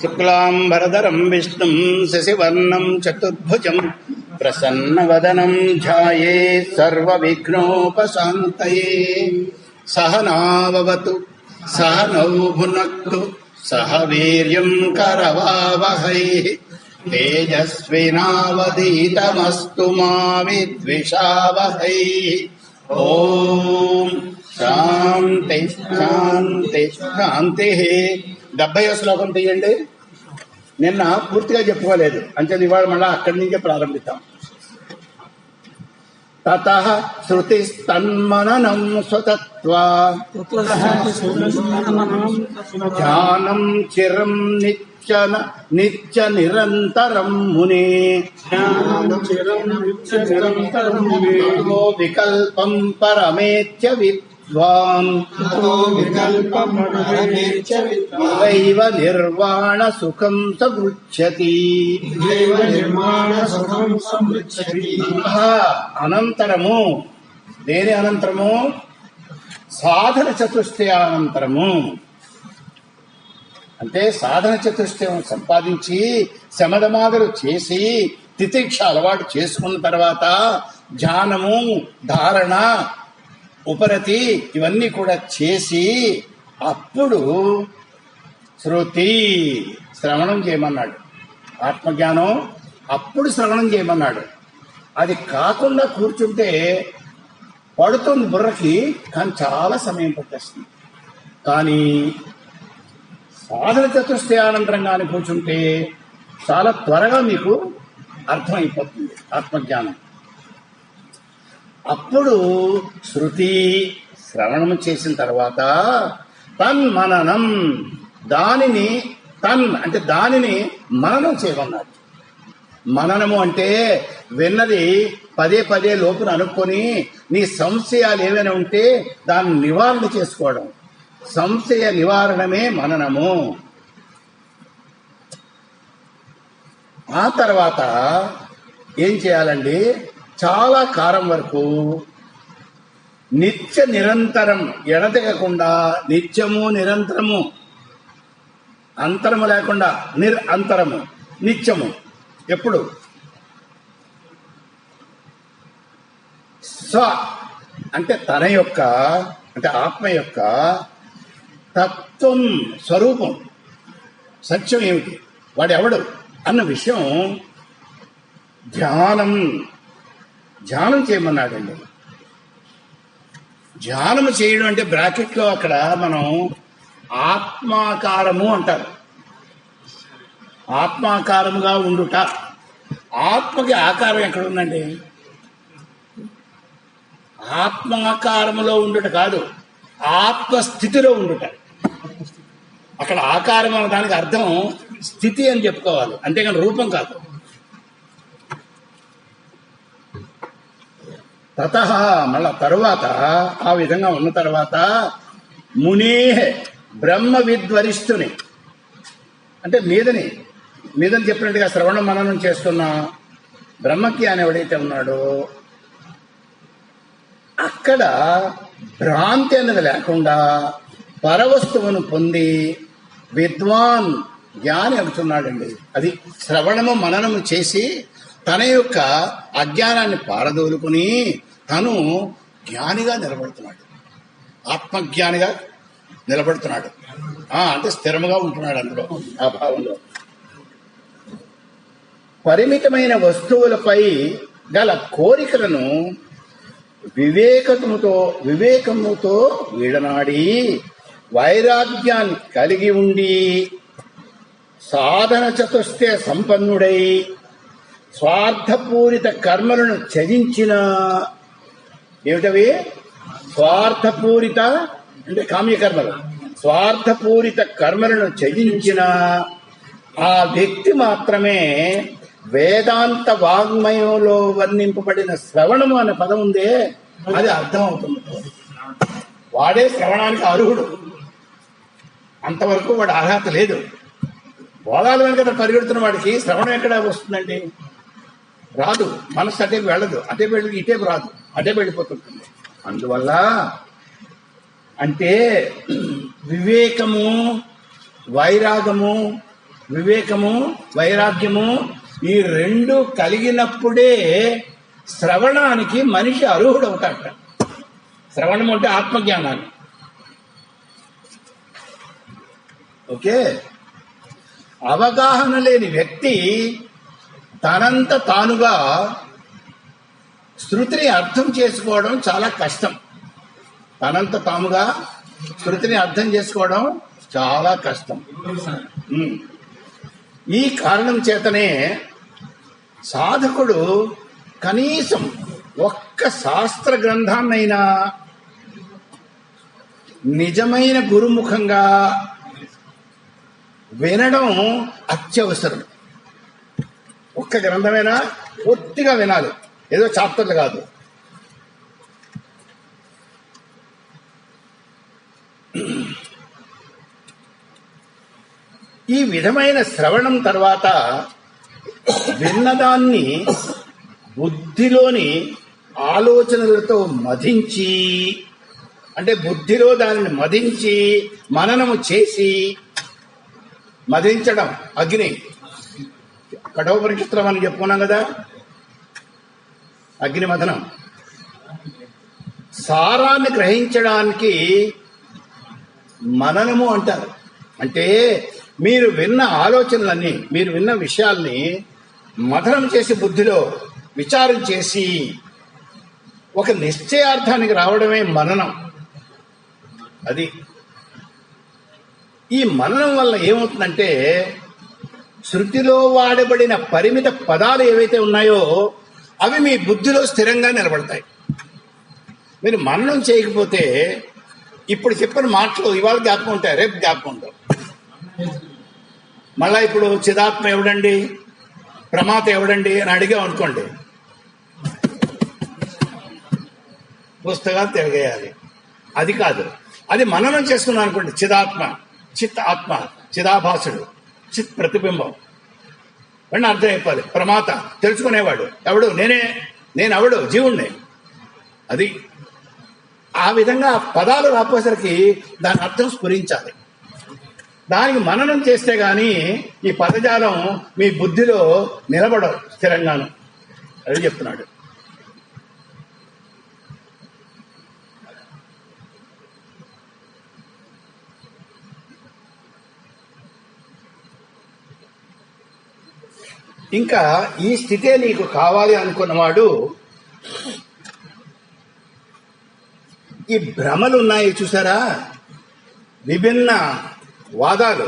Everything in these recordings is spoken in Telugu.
శుక్లాంబరధరం విష్ణుం శశివర్ణం చతుర్భుజం ప్రసన్నవదనం ధ్యాయే సర్వవిఘ్నోపశాంతయే. సహనావవతు సహనౌ భునక్తు సహ వీర్యం కరవావహై. తేజస్వినావధీతమస్తు మా విద్విషావహై. ఓం శాంతి శాంతి శాంతి. 70వ శ్లోకం తీయండి. నిన్న పూర్తిగా చెప్పుకోలేదు అంటే ఇవాళ మళ్ళా అక్కడి నుంచే ప్రారంభిద్దాం. తతః శృతిస్తన్మననం స్వతత్వా ధ్యానం చిరం నిత్య నిరంతరం మునే. వికల్పం పరమేత్య విద్వాన్ దైవ నిర్వాణ సుఖం సమృచ్ఛతి. అనంతరము దేని అనంతరము? సాధన చతుష్టయానంతరము. అంటే సాధన చతుష్టయం సంపాదించి శమదమాగలు చేసి తితిక్ష అలవాటు చేసుకున్న తర్వాత ధ్యానము, ధారణ, ఉపరతి ఇవన్నీ కూడా చేసి అప్పుడు శృతి శ్రవణం చేయమన్నాడు. ఆత్మజ్ఞానం అప్పుడు శ్రవణం చేయమన్నాడు. అది కాకుండా కూర్చుంటే పడుతుంది బుర్రకి, కానీ చాలా సమయం పట్టేస్తుంది. కానీ సాధన చతుష్టయానంతరంగానే కూర్చుంటే చాలా త్వరగా మీకు అర్థమైపోతుంది ఆత్మజ్ఞానం. అప్పుడు శృతి శ్రవణం చేసిన తర్వాత తన్మననం, దానిని అంటే దానిని మననం చేయమన్నాడు. మననము అంటే విన్నది పదే పదే లోపున అనుకొని నీ సంశయాలు ఏమైనా ఉంటే దాన్ని నివారణ చేసుకోవడం. సంశయ నివారణమే మననము. ఆ తర్వాత ఏం చేయాలండి? చాలా కాలం వరకు నిత్య నిరంతరం ఎడతెగకుండా నిత్యము నిరంతరము, అంతరము లేకుండా నిరంతరము నిత్యము. ఎప్పుడు? స్వ అంటే తన యొక్క, అంటే ఆత్మ యొక్క తత్వం, స్వరూపం, సత్యం ఏమిటి, వాడెవడు అన్న విషయం ధ్యానం చేయమన్నాడండి. ధ్యానం చేయడం అంటే బ్రాకెట్లో అక్కడ మనం ఆత్మాకారము అంటారు. ఆత్మాకారముగా ఉండుట. ఆత్మకి ఆకారం ఎక్కడ ఉందండి? ఆత్మాకారములో ఉండుట కాదు, ఆత్మస్థితిలో ఉండుట. అక్కడ ఆకారం అన్న దానికి అర్థం స్థితి అని చెప్పుకోవాలి, అంతేగాని రూపం కాదు. తతః మళ్ళా తరువాత ఆ విధంగా ఉన్న తర్వాత మునే బ్రహ్మ విద్వరిష్ఠుని అంటే మీదని చెప్పినట్టుగా శ్రవణం మననం చేస్తున్న బ్రహ్మజ్ఞాని ఎవడైతే ఉన్నాడో అక్కడ భ్రాంతి అన్నది లేకుండా పరవస్తువును పొంది విద్వాన్ జ్ఞాని అవుతున్నాడండి. అది శ్రవణము మననము చేసి తన యొక్క అజ్ఞానాన్ని పారదోలుకుని తను జ్ఞానిగా నిలబడుతున్నాడు, ఆత్మజ్ఞానిగా నిలబడుతున్నాడు. అంటే స్థిరముగా ఉంటున్నాడు అందులో, ఆ భావంలో. పరిమితమైన వస్తువులపై గల కోరికలను వివేకముతో వీడనాడి వైరాగ్యాన్ని కలిగి ఉండి సాధన చతుష్టయ సంపన్నుడై స్వార్థపూరిత కర్మలను త్యజించిన, ఏమిటవి? స్వార్థపూరిత అంటే కామ్యకర్మలు. స్వార్థపూరిత కర్మలను త్యజించిన ఆ వ్యక్తి మాత్రమే వేదాంత వాగ్మయంలో వర్ణింపబడిన శ్రవణము అనే పదం ఉందే అది అర్థం అవుతుంది. వాడే శ్రవణానికి అర్హుడు. అంతవరకు వాడు అర్హత లేదు. భోగాల వెనక పరిగెడుతున్న వాడికి శ్రవణం ఎక్కడ వస్తుందండి? రాదు. మనసు అటే వెళ్ళదు, అటే వెళ్ళి ఇటే రాదు, అటే వెళ్ళిపోతుంటుంది. అందువల్ల అంటే వివేకము, వైరాగము, వివేకము, వైరాగ్యము ఈ రెండు కలిగినప్పుడే శ్రవణానికి మనిషి అర్హుడవుతాడట. శ్రవణం అంటే ఆత్మజ్ఞానాన్ని. ఓకే, అవగాహన లేని వ్యక్తి తనంత తానుగా శృతిని అర్థం చేసుకోవడం చాలా కష్టం. తనంత తానుగా శృతిని అర్థం చేసుకోవడం చాలా కష్టం. ఈ కారణం చేతనే సాధకుడు కనీసం ఒక్క శాస్త్ర గ్రంథాన్నైనా నిజమైన గురుముఖంగా వినడం అత్యవసరం. ఒక్క గ్రంథమైనా పూర్తిగా వినాలి, ఏదో చాప్టర్లు కాదు. ఈ విధమైన శ్రవణం తర్వాత విన్నదాన్ని బుద్ధిలోని ఆలోచనలతో మధించి, అంటే బుద్ధిలో దానిని మధించి మననము చేసి, మధించడం అగ్ని, కఠోపనిషత్తులం అని చెప్పుకున్నాం కదా, అగ్ని మథనం. సారాన్ని గ్రహించడానికి మననము అంటారు. అంటే మీరు విన్న ఆలోచనలన్నీ, మీరు విన్న విషయాల్ని మథనం చేసి బుద్ధిలో విచారం చేసి ఒక నిశ్చయార్థానికి రావడమే మననం. అది ఈ మననం వల్ల ఏమవుతుందంటే శృతిలో వాడబడిన పరిమిత పదాలు ఏవైతే ఉన్నాయో అవి మీ బుద్ధిలో స్థిరంగా నిలబడతాయి. మీరు మననం చేయకపోతే ఇప్పుడు చెప్పిన మాటలు ఇవాళ జ్ఞాపకం ఉంటాయి, రేపు జ్ఞాపకం ఉండవు. మళ్ళా ఇప్పుడు చిదాత్మ ఎవడండి, ప్రమాత ఎవడండి అని అడిగాం అనుకోండి, పుస్తకాలు తిరగేయాలి. అది కాదు, అది మననం చేసుకున్నాం అనుకోండి, చిదాత్మ, చిత్ ఆత్మ, చిదాభాసుడు, చిత్ ప్రతిబింబం అని అర్థం అయిపోవాలి. ప్రమాత తెలుసుకునేవాడు ఎవడు, నేను ఎవడు, జీవుణ్ణి. అది ఆ విధంగా పదాలు రాపోసరికి దాని అర్థం స్ఫురించాలి. దానికి మననం చేస్తే గాని ఈ పదజాలం మీ బుద్ధిలో నిలబడవు స్థిరంగాను. అది చెప్తున్నాడు. ఇంకా ఈ స్థితే నీకు కావాలి అనుకున్నవాడు ఈ భ్రమలు ఉన్నాయి చూసారా, విభిన్న వాదాలు,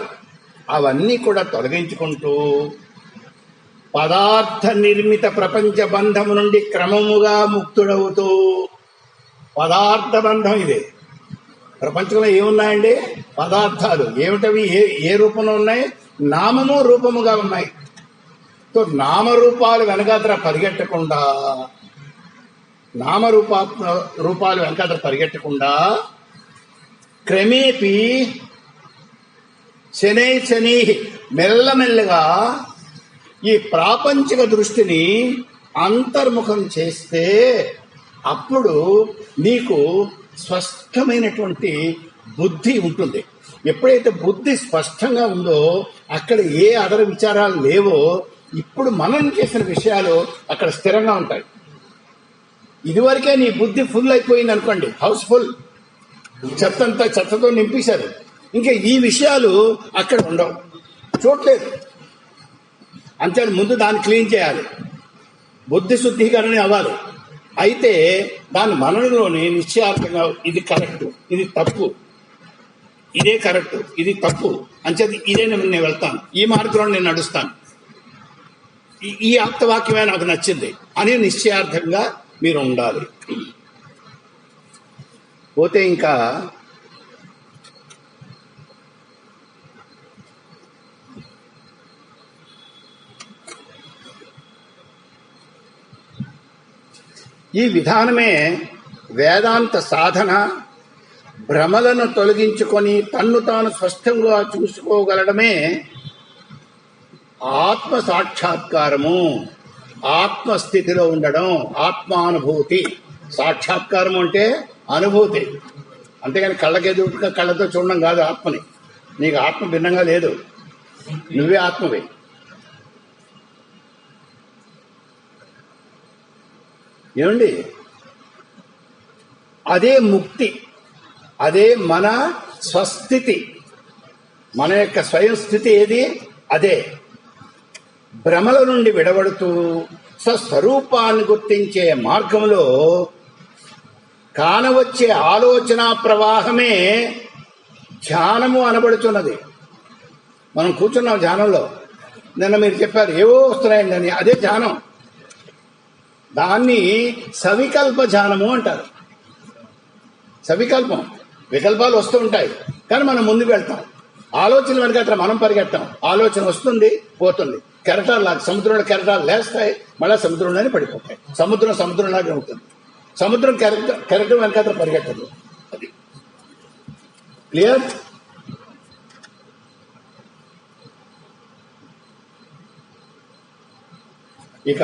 అవన్నీ కూడా తొలగించుకుంటూ పదార్థ నిర్మిత ప్రపంచ బంధము నుండి క్రమముగా ముక్తుడవుతూ, పదార్థ బంధం ఇదే. ప్రపంచంలో ఏమున్నాయండి? పదార్థాలు. ఏమిటవి? ఏ రూపంలో ఉన్నాయి? నామము రూపముగా ఉన్నాయి. సో నామరూపాలు వెనకాతర పరిగెట్టకుండా, రూపాలు వెనకాతర పరిగెట్టకుండా క్రమేపీ శని మెల్లమెల్లగా ఈ ప్రాపంచిక దృష్టిని అంతర్ముఖం చేస్తే అప్పుడు నీకు స్పష్టమైనటువంటి బుద్ధి ఉంటుంది. ఎప్పుడైతే బుద్ధి స్పష్టంగా ఉందో అక్కడ ఏ అదర విచారాలు లేవో ఇప్పుడు మనం చేసిన విషయాలు అక్కడ స్థిరంగా ఉంటాయి. ఇదివరకే నీ బుద్ధి ఫుల్ అయిపోయింది అనుకోండి, హౌస్ ఫుల్, చెత్తతో నింపేశారు. ఇంకా ఈ విషయాలు అక్కడ ఉండవు, చూడలేదు. అంతే, ముందు దాన్ని క్లీన్ చేయాలి, బుద్ధి శుద్ధీకరణ అవ్వాలి. అయితే దాని మనలోనే నిశ్చయార్థంగా ఇది కరెక్ట్, ఇది తప్పు, ఇదే కరెక్ట్, ఇది తప్పు అంచేది ఇదే నేను వెళ్తాను, ఈ మార్గంలో నేను నడుస్తాను, ఈ ఆప్తవాక్యమే నాకు నచ్చింది అని నిశ్చయార్థంగా మీరు ఉండాలి. పోతే ఇంకా ఈ విధానమే వేదాంత సాధన. భ్రమలను తొలగించుకొని తన్ను తాను స్పష్టంగా చూసుకోగలడమే ఆత్మ సాక్షాత్కారము, ఆత్మస్థితిలో ఉండడం, ఆత్మానుభూతి. సాక్షాత్కారం అంటే అనుభూతి, అంతేగాని కళ్ళతో చూడడం కాదు ఆత్మని. నీకు ఆత్మ భిన్నంగా లేదు. నువ్వే ఆత్మవే. ఏమండి, అదే ముక్తి, అదే మన స్వస్థితి, మన యొక్క స్వయం స్థితి ఏది? అదే. భ్రమల నుండి విడబడుతూ స్వస్వరూపాన్ని గుర్తించే మార్గంలో కానవచ్చే ఆలోచన ప్రవాహమే ధ్యానము అనబడుతున్నది. మనం కూర్చున్నాం ధ్యానంలో. నిన్న మీరు చెప్పారు ఏవో వస్తున్నాయండి అని, అదే ధ్యానం. దాన్ని సవికల్ప ధ్యానము అంటారు. సవికల్పం, వికల్పాలు వస్తూ ఉంటాయి కానీ మనం ముందుకు వెళ్తాం. ఆలోచన వెనక మనం పరిగెత్తాం. ఆలోచన వస్తుంది పోతుంది. కెరటాలు, సముద్రంలో కెరటాలు లేస్తాయి, మళ్ళీ సముద్రంలోనే పడిపోతాయి. సముద్రంలాగే ఉంటుంది. సముద్రం కెరటం వెనక పరిగెట్టదు. అది క్లియర్. ఇక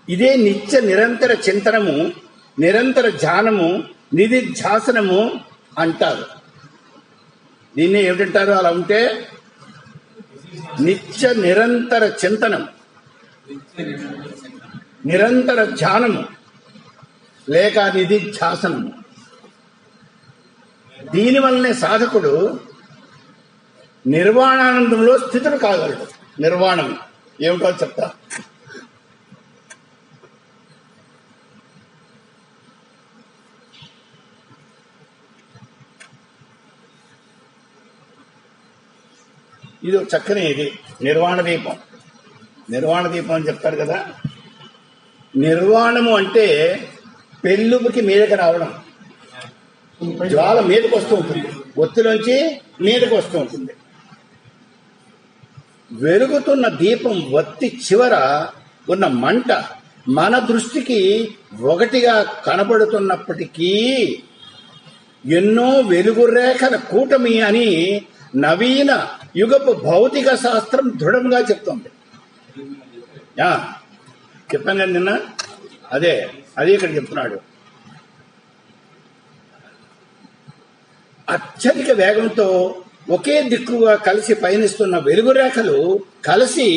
ఇదే నిత్య నిరంతర చింతనము, నిరంతర ధ్యానము, నిధిధ్యాసనము అంటారు. దీన్ని ఏమిటంటారు? అలా ఉంటే నిత్య నిరంతర చింతనం, నిరంతర ధ్యానము లేక నిధిధ్యాసనము. దీనివల్లనే సాధకుడు నిర్వాణానందంలో స్థితులు కాగలడు. నిర్వాణం ఏమిటో చెప్తా. ఇది చక్కని ఇది నిర్వాణ దీపం. నిర్వాణ దీపం అని చెప్తారు కదా. నిర్వాణము అంటే పెళ్ళుకి మీదకి రావడం. జ్వాల మీదకి వస్తూ ఉంటుంది, ఒత్తిలోంచి మీదకి వస్తూ ఉంటుంది. వెలుగుతున్న దీపం ఒత్తి చివర ఉన్న మంట మన దృష్టికి ఒకటిగా కనబడుతున్నప్పటికీ ఎన్నో వెలుగు రేఖల కూటమి అని నవీన యుగపు భౌతిక శాస్త్రం దృఢంగా చెప్తుంది. చెప్పాను కదా నిన్న. అదే ఇక్కడ చెప్తున్నాడు. అత్యధిక వేగంతో ఒకే దిక్కుగా కలిసి పయనిస్తున్న వెలుగు రేఖలు కలిసి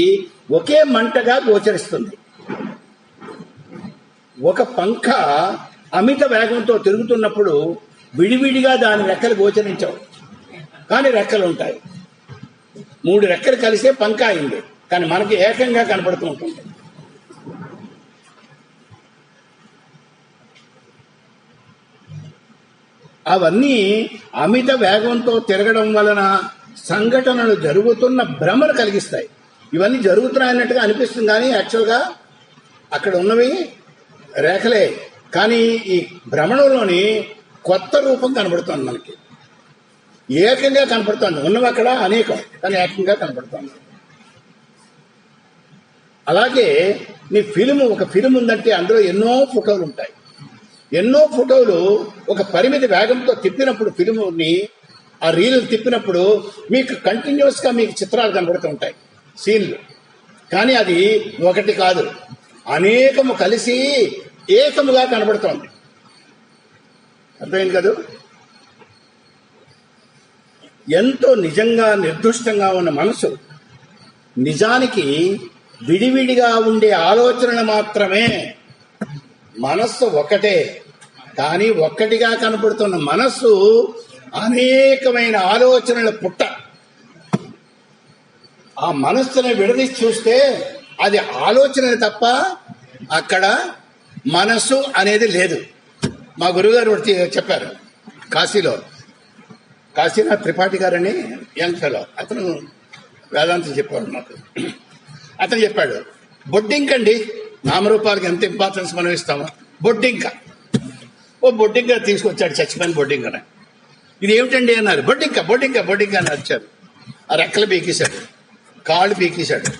ఒకే మంటగా గోచరిస్తుంది. ఒక పంఖ అమిత వేగంతో తిరుగుతున్నప్పుడు విడివిడిగా దాని రెక్కలు గోచరించవు, కానీ రెక్కలు ఉంటాయి. 3 రెక్కలు కలిసే పంఖ అయింది, కానీ మనకి ఏకంగా కనపడుతూ ఉంటుంది. అవన్నీ అమిత వేగంతో తిరగడం వలన సంఘటనలు జరుగుతున్న భ్రమను కలిగిస్తాయి. ఇవన్నీ జరుగుతున్నాయన్నట్టుగా అనిపిస్తుంది, కానీ యాక్చువల్గా అక్కడ ఉన్నవి రేఖలే. కానీ ఈ భ్రమణంలోని కొత్త రూపం కనబడుతుంది, మనకి ఏకంగా కనపడుతుంది. ఉన్నవి అక్కడ అనేకం, కానీ ఏకంగా కనపడుతుంది. అలాగే నీ ఒక ఫిలిం ఉందంటే అందులో ఎన్నో ఫోటోలు ఉంటాయి. ఎన్నో ఫోటోలు ఒక పరిమితి వేగంతో తిప్పినప్పుడు, ఫిలింని ఆ రీల్ తిప్పినప్పుడు మీకు కంటిన్యూస్గా మీకు చిత్రాలు కనబడుతూ ఉంటాయి, సీన్లు. కానీ అది ఒకటి కాదు, అనేకము కలిసి ఏకముగా కనబడుతోంది. అర్థమైంది కదా. ఎంతో నిజంగా నిర్దుష్టంగా ఉన్న మనసు నిజానికి విడివిడిగా ఉండే ఆలోచనలు మాత్రమే. మనస్సు ఒకటే, కానీ ఒక్కటిగా కనపడుతున్న మనస్సు అనేకమైన ఆలోచనల పుట్ట. ఆ మనస్సుని విడదీసి చూస్తే అది ఆలోచన తప్ప అక్కడ మనస్సు అనేది లేదు. మా గురువుగారు చెప్పారు, కాశీనాథ్ త్రిపాఠి గారని యంగ్ ఫెలో, అతను వేదాంతం చెప్పాడు నాకు. అతను చెప్పాడు, బొడ్డింకండి నామరూపాలకు ఎంత ఇంపార్టెన్స్ మనం ఇస్తామో. బొడ్డింక తీసుకొచ్చాడు, చచ్చిపోయిన బొడ్డింకన. ఇది ఏమిటండి అన్నారు. బొడ్డింక అని వచ్చారు. ఆ రెక్కలు బీకేశాడు, కాళ్ళు బీకేశాడు,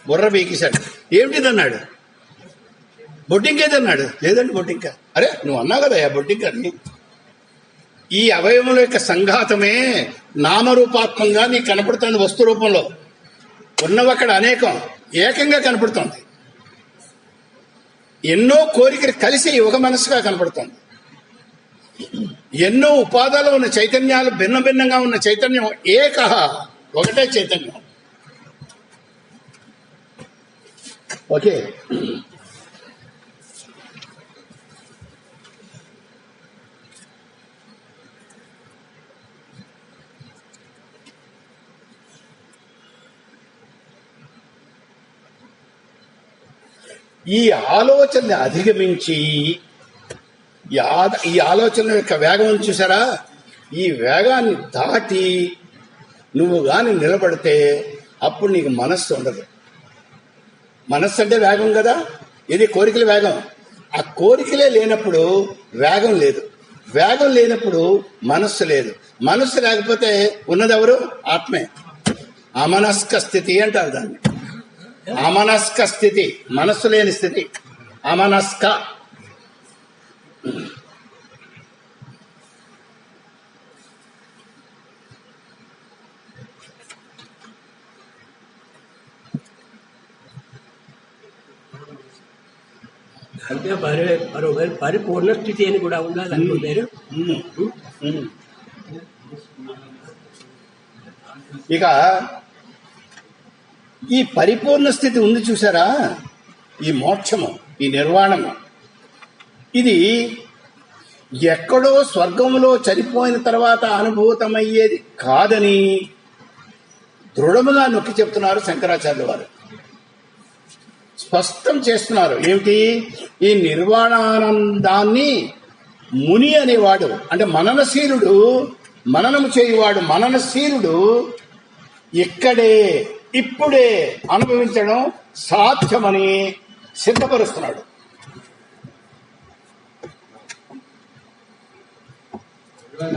బుర్ర బీకేశాడు. ఏమిటిది అన్నాడు. బొడ్డింకేదన్నాడు. లేదండి బొడ్డింక. అరే నువ్వు అన్నావు కదా బొడ్డింక అని. ఈ అవయవముల యొక్క సంఘాతమే నామరూపాత్మంగా నీకు కనపడుతుంది. వస్తు రూపంలో ఉన్నవి అక్కడ అనేకం, ఏకంగా కనపడుతుంది. ఎన్నో కోరికలు కలిసి ఒక మనసుగా కనపడుతుంది. ఎన్నో ఉపాధాలు ఉన్న చైతన్యాలు భిన్న భిన్నంగా ఉన్న చైతన్యం ఏకహ, ఒకటే చైతన్యం. ఓకే, ఈ ఆలోచనని అధిగమించి ఈ ఆలోచన యొక్క వేగం చూసారా, ఈ వేగాన్ని దాటి నువ్వు గాని నిలబడితే అప్పుడు నీకు మనస్సు ఉండదు. మనస్సు అంటే వేగం కదా, ఇది కోరికల వేగం. ఆ కోరికలే లేనప్పుడు వేగం లేదు, వేగం లేనప్పుడు మనస్సు లేదు. మనస్సు లేకపోతే ఉన్నదెవరు? ఆత్మే. అమనస్క స్థితి అంటారు దాన్ని. అమనస్క స్థితి, మనస్సు లేని స్థితి అమనస్క. అంటే మరోవైపు పరిపూర్ణ స్థితి అని కూడా ఉండాలి అనుకుంటారు. ఇక ఈ పరిపూర్ణ స్థితి ఉంది చూసారా, ఈ మోక్షము, ఈ నిర్వాణము, ఇది ఎక్కడో స్వర్గంలో చనిపోయిన తర్వాత అనుభూతమయ్యేది కాదని దృఢముగా నొక్కి చెప్తున్నారు శంకరాచార్యుల వారు. స్పష్టం చేస్తున్నారు. ఏమిటి? ఈ నిర్వాణానందాన్ని ముని అనేవాడు, అంటే మననశీలుడు, మననము చేయువాడు, మననశీలుడు ఇక్కడే ఇప్పుడే అనుభవించడం సాధ్యమని సిద్ధపరుస్తున్నాడు.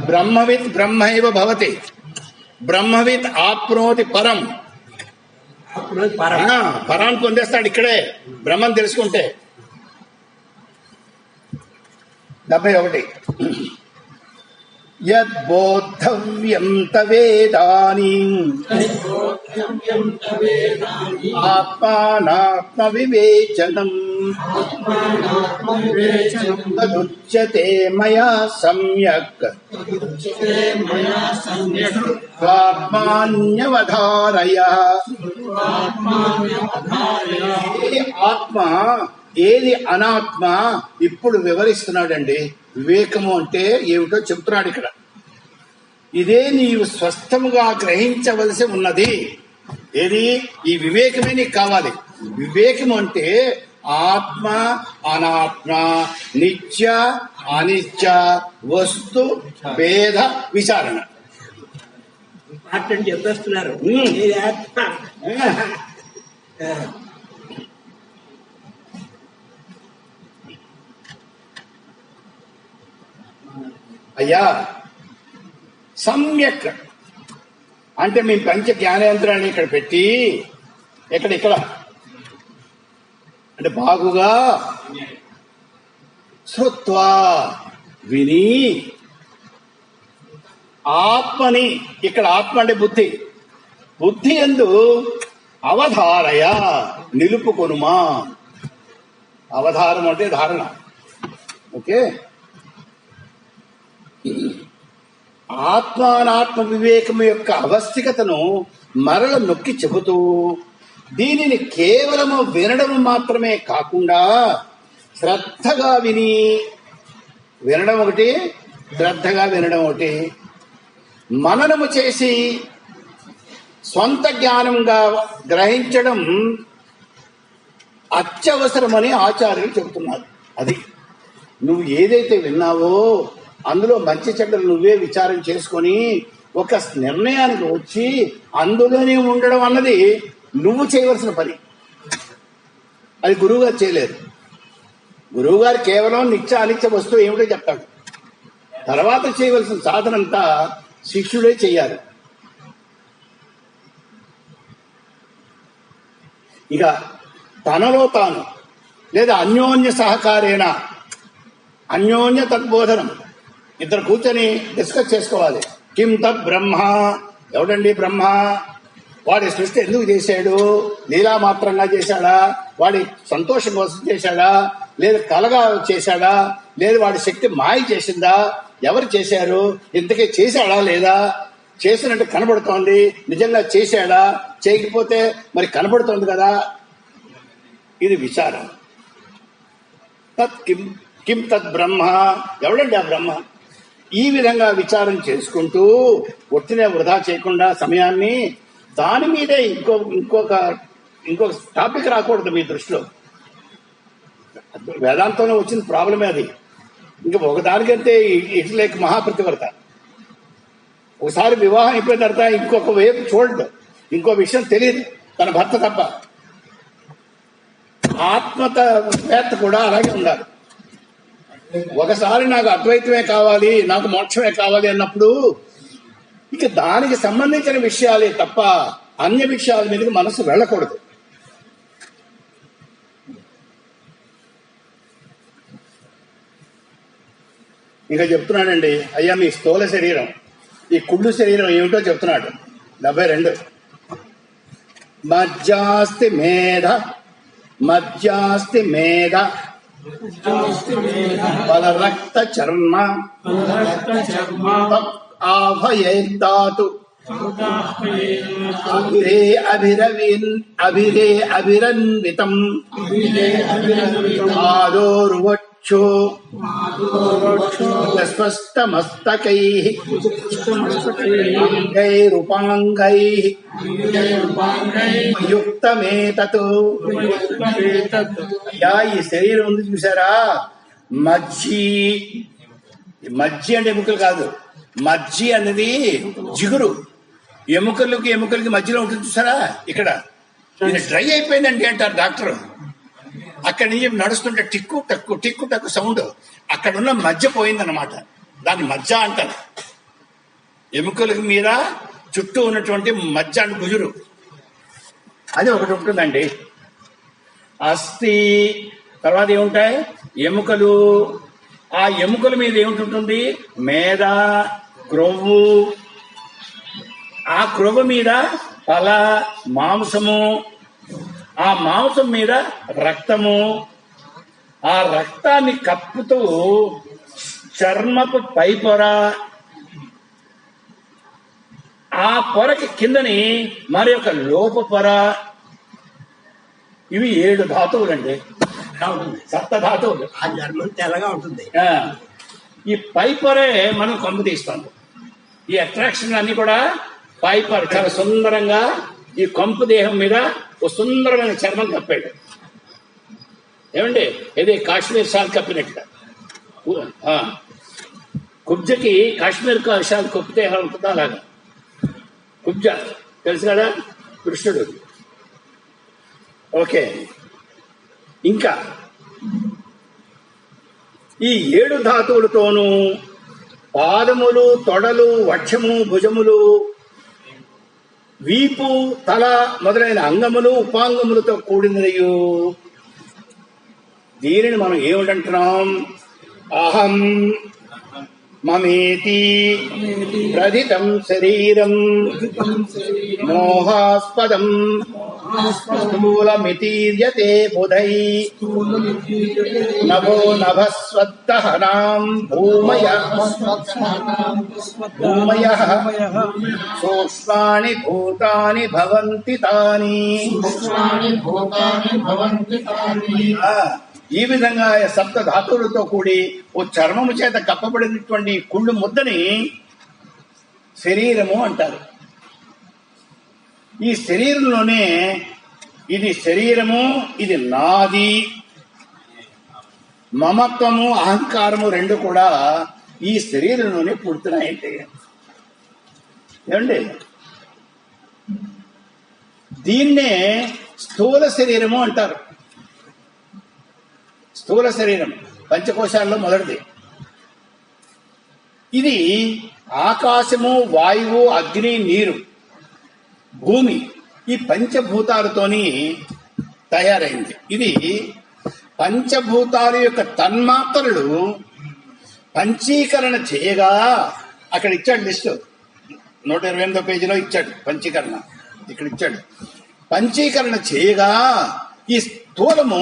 బ్రహ్మవిత్ బ్రహ్మైవ భవతి, బ్రహ్మవిత్ ఆప్నోతి పరం. పరాన్ని పొందేస్తాడు ఇక్కడే బ్రహ్మను తెలుసుకుంటే. 71 యద్బోద్ధవ్యం తవేదానీం ఆత్మానాత్మ వివేచనం తదుచ్యతే మయా సమ్యక్ ఆత్మాన్యవధారయ. ఆత్మ ఏది అనాత్మ ఇప్పుడు వివరిస్తున్నాడండి. వివేకము అంటే ఏమిటో చెబుతున్నాడు ఇక్కడ. ఇదే నీవు స్పష్టముగా గ్రహించవలసి ఉన్నది. ఏది? ఈ వివేకమే నీకు కావాలి. వివేకము అంటే ఆత్మ అనాత్మ, నిత్య అనిత్య, వస్తు భేద విచారణ. చెప్పేస్తున్నారు. అయ్యా, సమ్యక్ అంటే మీ పంచ జ్ఞానేంద్రాన్ని ఇక్కడ పెట్టి ఇక్కడ అంటే బాగుగా శ్రుత్వా విని, ఆత్మని, ఇక్కడ ఆత్మ అంటే బుద్ధి, బుద్ధి యందు అవధారయ నిలుపుకొనుమా. అవధారం అంటే ధారణ. ఓకే, ఆత్మానాత్మ వివేకము యొక్క అవస్థికతను మరల నొక్కి చెబుతూ దీనిని కేవలము వినడం మాత్రమే కాకుండా శ్రద్ధగా వినడం ఒకటి, శ్రద్ధగా వినడం ఒకటి, మననము చేసి స్వంత జ్ఞానంగా గ్రహించడం అత్యవసరమని ఆచార్యులు చెబుతున్నారు. అది నువ్వు ఏదైతే విన్నావో అందులో మంచి చెడ్డలు నువ్వే విచారం చేసుకొని ఒక నిర్ణయానికి వచ్చి అందులోనే ఉండడం అన్నది నువ్వు చేయవలసిన పని. అది గురువుగారు చేయలేరు. గురువుగారు కేవలం నిత్య అనిత్య వస్తువు ఏమిటో చెప్తాడు. తర్వాత చేయవలసిన సాధనంతా శిష్యుడే చెయ్యాలి. ఇక తనలో తాను లేదా అన్యోన్య సహకారేణ, అన్యోన్య తద్బోధనం, ఇద్దరు కూర్చొని డిస్కస్ చేసుకోవాలి. కిం తద్ బ్రహ్మ, ఎవడండి బ్రహ్మ, వాడి సృష్టి ఎందుకు చేశాడు, లీలా మాత్రంగా చేశాడా, వాడి సంతోషం కోసం చేశాడా, లేదు కలగా చేశాడా, లేదు వాడి శక్తి మాయ చేసిందా, ఎవరు చేశారు, ఇంతకీ చేశాడా లేదా, చేసినట్టు కనబడుతోంది, నిజంగా చేశాడా, చేయకపోతే మరి కనబడుతోంది కదా, ఇది విచారం. తత్ కిం కిం తద్ బ్రహ్మ, ఎవడండి ఆ బ్రహ్మ? ఈ విధంగా విచారం చేసుకుంటూ ఒట్టినే వృధా చేయకుండా సమయాన్ని దాని మీదే ఇంకొక టాపిక్ రాకూడదు మీ దృష్టిలో. వేదాంతంలో వచ్చిన ప్రాబ్లమే అది. ఇంకా ఒకదానికంటే ఇట్స్ లైక్ మహాప్రతివర్త. ఒకసారి వివాహం అయిపోయిన తర్వాత ఇంకొక వైపు చూడదు, ఇంకో విషయం తెలియదు తన భర్త తప్ప. ఆత్మవేత్త కూడా అలాగే ఉండాలి. ఒకసారి నాకు అద్వైతమే కావాలి, నాకు మోక్షమే కావాలి అన్నప్పుడు ఇక దానికి సంబంధించిన విషయాలే తప్ప అన్య విషయాల మీదకి మనసు వెళ్ళకూడదు. ఇంకా చెప్తున్నాడండి, అయ్యా మీ స్థూల శరీరం, ఈ కుళ్ళు శరీరం ఏమిటో చెప్తున్నాడు. 72 మజ్జాస్తి మేధ బలరక్త చర్మ ఆభయేర్దాతు అభిరన్వితం ఆదోర్వక్షో స్పష్టమస్తకై అంగైరుపాంగై యుక్తమేతత్. అయ్యా ఈ శరీరం ఉంది చూసారా, మజ్జి అంటే ఎముకలు కాదు, మజ్జి అనేది జిగురు. ఎముకలకి మధ్యలో ఉంటుంది చూసారా, ఇక్కడ ఇది డ్రై అయిపోయిందండి అంటారు డాక్టర్. అక్కడి నుంచి నడుస్తుంటే టిక్కు టక్కు సౌండ్, అక్కడ ఉన్న మజ్జ పోయిందన్నమాట, దాన్ని మజ్జ అంటారు. ఎముకలకి మీద చుట్టూ ఉన్నటువంటి మజ్జ అంటే గుజురు, అది ఒకటి ఉంటుందండి. అస్థి తర్వాత ఏముంటాయి, ఎముకలు. ఆ ఎముకల మీద ఏమిటి, మేద, క్రొవ్వు. ఆ క్రొవ్వు మీద తల, మాంసము. ఆ మాంసం మీద రక్తము. ఆ రక్తాన్ని కప్పుతూ చర్మపు పై పొర, ఆ పొరకి కిందని మరి ఒక లోప పొర. ఇవి 7 ధాతువులండి, సప్త ధాతువులు. ఆ జన్మం తెల్లగా ఉంటుంది. ఈ పై పొరే మనం కొంప తీస్తాం. ఈ అట్రాక్షన్ అన్ని కూడా పై పొర చాలా సుందరంగా ఈ కొంపు దేహం మీద ఒక సుందరమైన చర్మం కప్పాడు. ఏమండి, ఇది కాశ్మీర్ షాల్ కప్పినట్టుగా. కుబ్జకి కాశ్మీర్ షాల్ కప్పితే ఎలా ఉంటుందో అలాగా. కుబ్జ తెలుసు కదా, కృష్ణుడు. ఓకే, ఇంకా ఈ 7 ధాతువులతోనూ పాదములు, తొడలు, వక్షము, భుజములు, వీపు, తల మొదలైన అంగములు, ఉపాంగములతో కూడినయు. దీనిని మనం ఏమిటంటున్నాం, అహం మమేతి ప్రధితం శరీరం మోహాస్పదం స్థూలమితీర్యతే బుధై నభో నభస్వద్దహనాం భూమయః సూక్ష్మాని భూతాని భవంతి తాని. ఈ విధంగా సప్త ధాతువులతో కూడి ఓ చర్మము చేత కప్పబడినటువంటి కుళ్ళు ముద్దని శరీరము అంటారు. ఈ శరీరంలోనే ఇది శరీరము, ఇది నాది, మమత్వము, అహంకారము 2 కూడా ఈ శరీరంలోనే పుడుతున్నాయంటే ఏమండి. దీన్నే స్థూల శరీరము అంటారు. స్థూల శరీరం పంచకోశాల్లో మొదటిది. ఇది ఆకాశము, వాయువు, అగ్ని, నీరు, భూమి, ఈ పంచభూతాలతోని తయారైంది. ఇది పంచభూతాల యొక్క తన్మాత్రలు పంచీకరణ చేయగా, అక్కడ ఇచ్చాడు లిస్టు, 128వ పేజీలో ఇచ్చాడు పంచీకరణ. ఇక్కడ ఇచ్చాడు పంచీకరణ చేయగా ఈ స్థూలము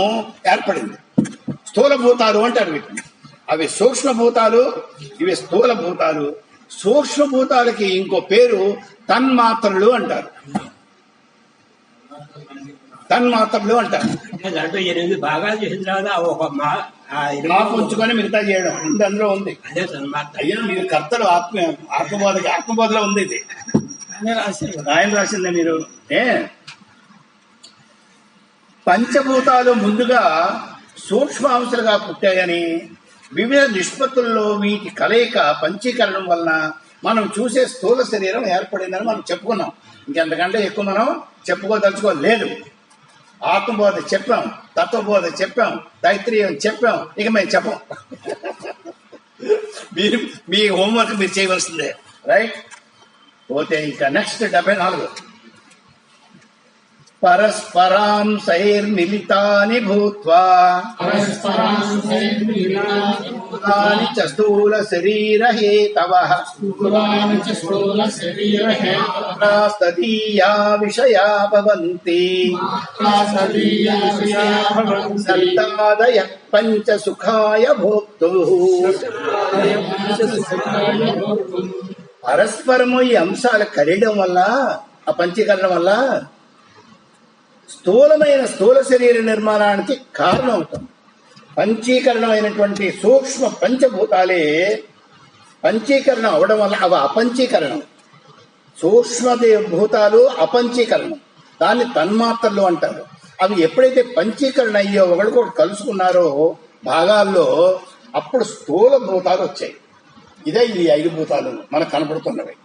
ఏర్పడింది. స్థూల భూతాలు అంటారు వీటిని. అవి సూక్ష్మభూతాలు, ఇవి స్థూల భూతాలు. సూక్ష్మభూతాలకి ఇంకో పేరు తన్మాత్రలు అంటారు. తన్మాత్రలు అంటారు. దాంట్లో 8 భాగాలు చేసిన తర్వాత మాపు ఉంచుకొని మిగతా చేయడం ఇది అందులో ఉంది. అదే తన్మాత్ర. అయ్యా మీరు కర్తలు ఆత్మబోధలో ఉంది ఇది. ఆయన రాసిందే మీరు. పంచభూతాలు ముందుగా సూక్ష్మాంశాలుగా పుట్టాయని వివిధ నిష్పత్తుల్లో వీటి కలయిక పంచీకరణం వలన మనం చూసే స్థూల శరీరం ఏర్పడిందని మనం చెప్పుకున్నాం. ఇంకెంతకంటే ఎక్కువ మనం చెప్పుకోదలుచుకోలేదు. ఆత్మబోధ చెప్పాం, తత్వబోధ చెప్పాం, తైత్రీయం చెప్పాం, ఇక మేము చెప్పం. మీరు మీ హోంవర్క్ మీరు చేయవలసిందే. రైట్. పోతే ఇంకా నెక్స్ట్ 74. పరస్పరాంశైర్మిలితాని భూత్వా చ స్థూల శరీర హేతవః తదీయా విషయా భవంతి సంతాదయ పంచ సుఖాయ భోక్తుః. పరస్పరము ఈ అంశాలు కలియడం వల్ల, ఆ పంచీకరణం వల్ల స్థూల శరీర నిర్మాణానికి కారణం అవుతుంది. పంచీకరణమైనటువంటి సూక్ష్మ పంచభూతాలే పంచీకరణం అవడం వల్ల అవి అపంచీకరణం. సూక్ష్మభూతాలు అపంచీకరణం, దాన్ని తన్మాత్రలు అంటారు. అవి ఎప్పుడైతే పంచీకరణ అయ్యో ఒకరికొకటి కలుసుకున్నారో భాగాల్లో, అప్పుడు స్థూల భూతాలు వచ్చాయి. ఇదే ఈ 5 భూతాలు మనకు కనపడుతున్నవి.